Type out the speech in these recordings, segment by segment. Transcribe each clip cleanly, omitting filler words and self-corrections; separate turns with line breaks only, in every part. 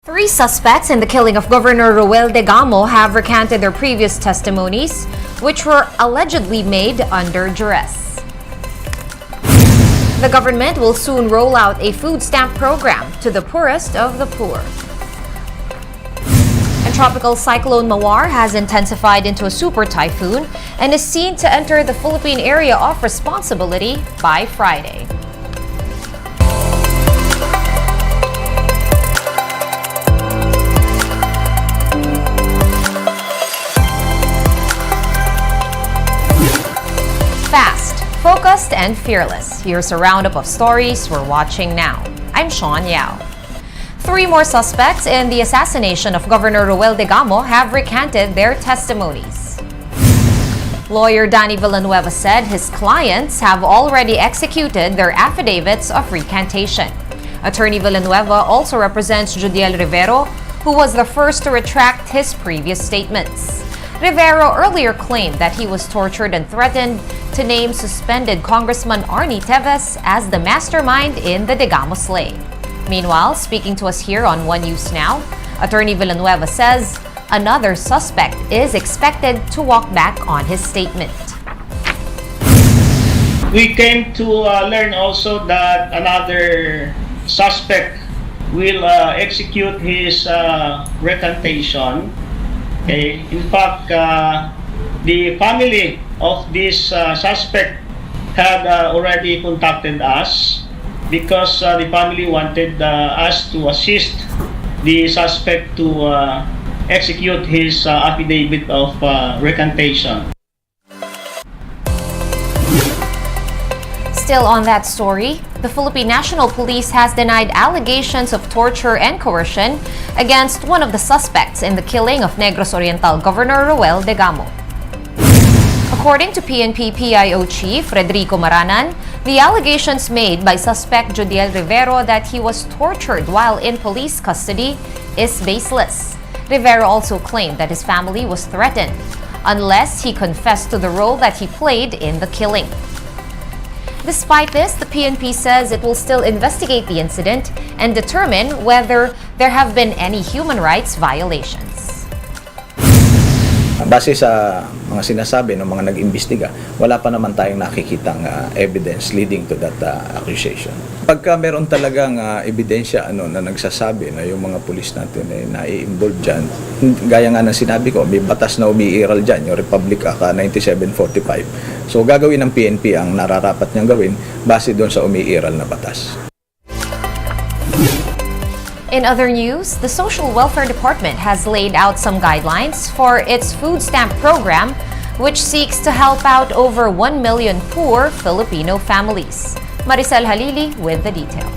Three suspects in the killing of Governor Roel de Gamo have recanted their previous testimonies, which were allegedly made under duress. The government will soon roll out a food stamp program to the poorest of the poor. And Tropical Cyclone Mawar has intensified into a super typhoon and is seen to enter the Philippine area of responsibility by Friday. Fast, focused, and fearless. Here's a roundup of stories we're watching now. I'm Sean Yao. Three more suspects in the assassination of Governor Roel de Gamo have recanted their testimonies. Lawyer Danny Villanueva said his clients have already executed their affidavits of recantation. Attorney Villanueva also represents Judiel Rivero, who was the first to retract his previous statements. Rivero earlier claimed that he was tortured and threatened to name suspended Congressman Arnie Teves as the mastermind in the De Gamo slay. Meanwhile, speaking to us here on One News Now, Attorney Villanueva says another suspect is expected to walk back on his statement.
We came to learn also that another suspect will execute his recantation. Okay. In fact, the family of this suspect had already contacted us because the family wanted us to assist the suspect to execute his affidavit of recantation.
Still on that story, the Philippine National Police has denied allegations of torture and coercion against one of the suspects in the killing of Negros Oriental Governor Roel de Gamo. According to PNP-PIO Chief Frederico Maranan, the allegations made by suspect Judiel Rivero that he was tortured while in police custody is baseless. Rivero also claimed that his family was threatened unless he confessed to the role that he played in the killing. Despite this, the PNP says it will still investigate the incident and determine whether there have been any human rights violations.
Base sa mga sinasabi ng mga nag-imbestiga, wala pa naman tayong nakikitang evidence leading to that accusation. Pagka meron talagang ebidensya na nagsasabi na yung mga pulis natin ay nai-involve dyan, gaya nga ng sinabi ko, may batas na umiiral dyan, yung Republic Act 9745. So gagawin ng PNP ang nararapat niyang gawin base doon sa umiiral na batas.
In other news, the Social Welfare Department has laid out some guidelines for its food stamp program, which seeks to help out over 1 million poor Filipino families. Maricel Halili with the details.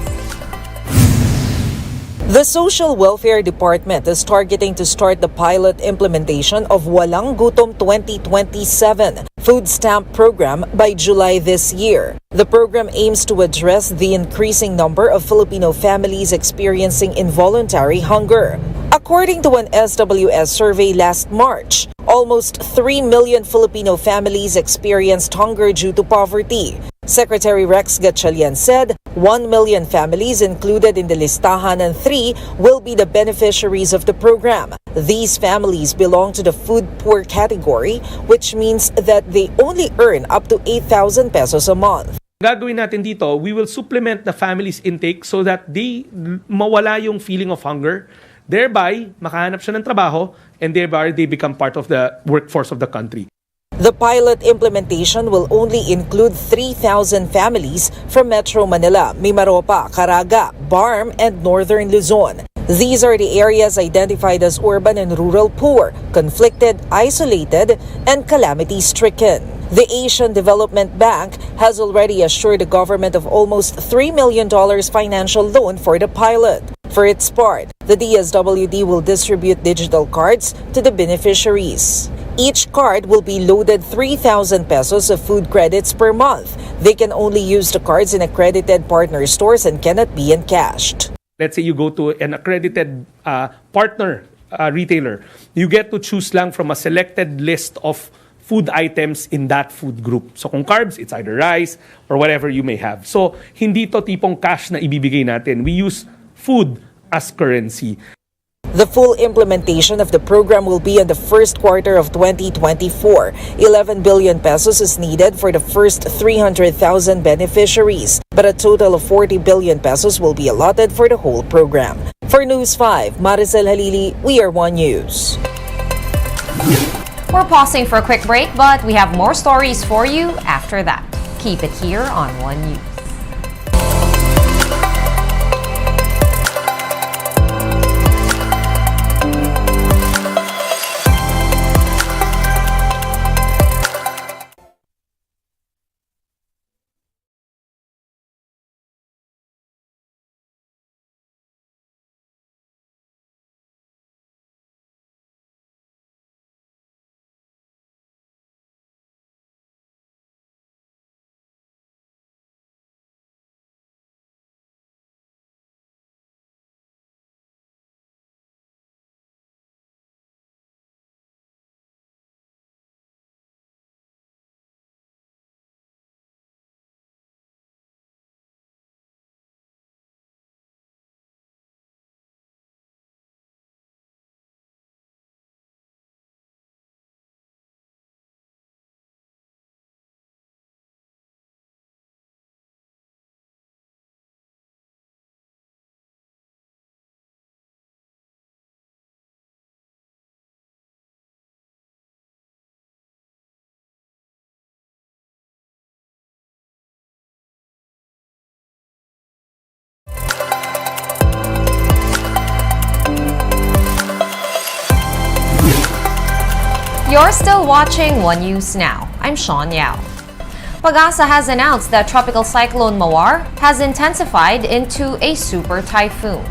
The Social Welfare Department is targeting to start the pilot implementation of Walang Gutom 2027 food stamp program by July this year. The program aims to address the increasing number of Filipino families experiencing involuntary hunger. According to an SWS survey last March, almost 3 million Filipino families experienced hunger due to poverty. Secretary Rex Gatchalian said 1 million families included in the listahan and 3 will be the beneficiaries of the program. These families belong to the food poor category, which means that they only earn up to 8,000 pesos a month.
Gagawin natin dito, we will supplement the family's intake so that they mawala yung feeling of hunger. Thereby, makahanap siya ng trabaho and thereby they become part of the workforce of the country.
The pilot implementation will only include 3,000 families from Metro Manila, Mimaropa, Caraga, Barm, and Northern Luzon. These are the areas identified as urban and rural poor, conflicted, isolated, and calamity-stricken. The Asian Development Bank has already assured the government of almost $3 million financial loan for the pilot. For its part, the DSWD will distribute digital cards to the beneficiaries. Each card will be loaded 3,000 pesos of food credits per month. They can only use the cards in accredited partner stores and cannot be encashed.
Let's say you go to an accredited partner retailer. You get to choose lang from a selected list of food items in that food group. So kung carbs, it's either rice or whatever you may have. So hindi to tipong cash na ibibigay natin. We use food as currency.
The full implementation of the program will be in the first quarter of 2024. 11 billion pesos is needed for the first 300,000 beneficiaries, but a total of 40 billion pesos will be allotted for the whole program. For News 5, Maricel Halili, We Are One News.
We're pausing for a quick break, but we have more stories for you after that. Keep it here on One News. You're still watching One News Now. I'm Sean Yao. Pag-asa has announced that Tropical Cyclone Mawar has intensified into a super typhoon.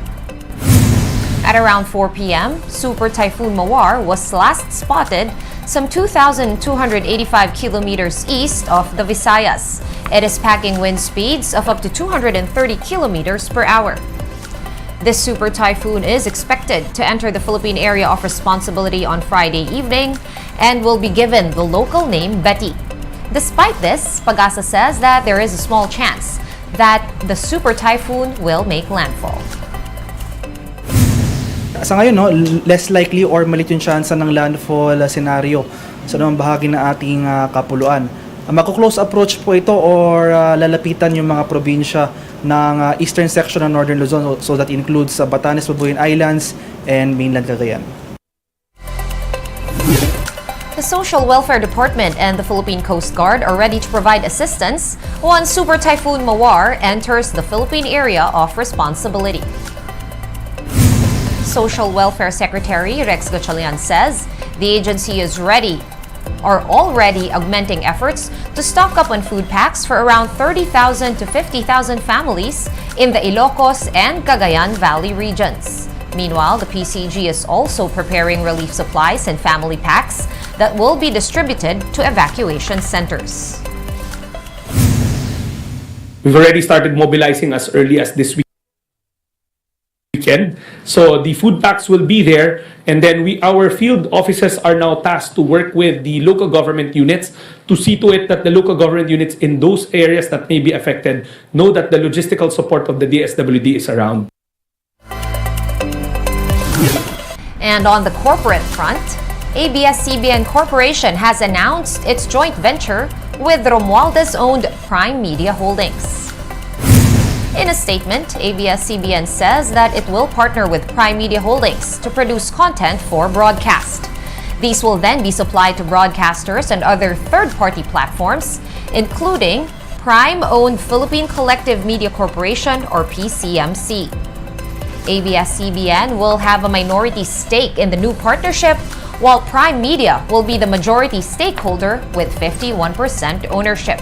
At around 4 p.m., Super Typhoon Mawar was last spotted some 2,285 kilometers east of the Visayas. It is packing wind speeds of up to 230 kilometers per hour. This super typhoon is expected to enter the Philippine area of responsibility on Friday evening and will be given the local name Betty. Despite this, Pag-asa says that there is a small chance that the super typhoon will make landfall.
Sa ngayon, no, less likely or maliit yung chance ng landfall scenario sa namang bahagi ng ating kapuluan. Mako-close approach po ito or lalapitan yung mga probinsya ng eastern section ng Northern Luzon, so that includes Batanes, Babuyan Islands, and mainland Cagayan.
The Social Welfare Department and the Philippine Coast Guard are ready to provide assistance once Super Typhoon Mawar enters the Philippine area of responsibility. Social Welfare Secretary Rex Gatchalian says the agency is already augmenting efforts to stock up on food packs for around 30,000 to 50,000 families in the Ilocos and Cagayan Valley regions. Meanwhile, the PCG is also preparing relief supplies and family packs that will be distributed to evacuation centers.
We've already started mobilizing as early as this weekend. So the food packs will be there, and then our field officers are now tasked to work with the local government units to see to it that the local government units in those areas that may be affected know that the logistical support of the DSWD is around.
And on the corporate front, ABS-CBN Corporation has announced its joint venture with Romualdez-owned Prime Media Holdings. In a statement, ABS-CBN says that it will partner with Prime Media Holdings to produce content for broadcast. These will then be supplied to broadcasters and other third-party platforms, including Prime-owned Philippine Collective Media Corporation or PCMC. ABS-CBN will have a minority stake in the new partnership, while Prime Media will be the majority stakeholder with 51% ownership.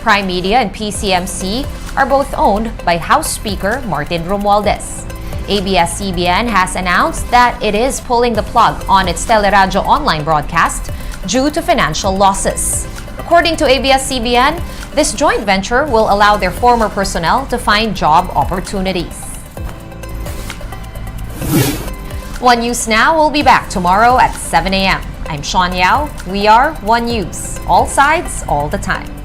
Prime Media and PCMC are both owned by House Speaker Martin Romualdez. ABS-CBN has announced that it is pulling the plug on its Teleradyo online broadcast due to financial losses. According to ABS-CBN, this joint venture will allow their former personnel to find job opportunities. One News Now will be back tomorrow at 7 a.m. I'm Sean Yao. We are One News. All sides, all the time.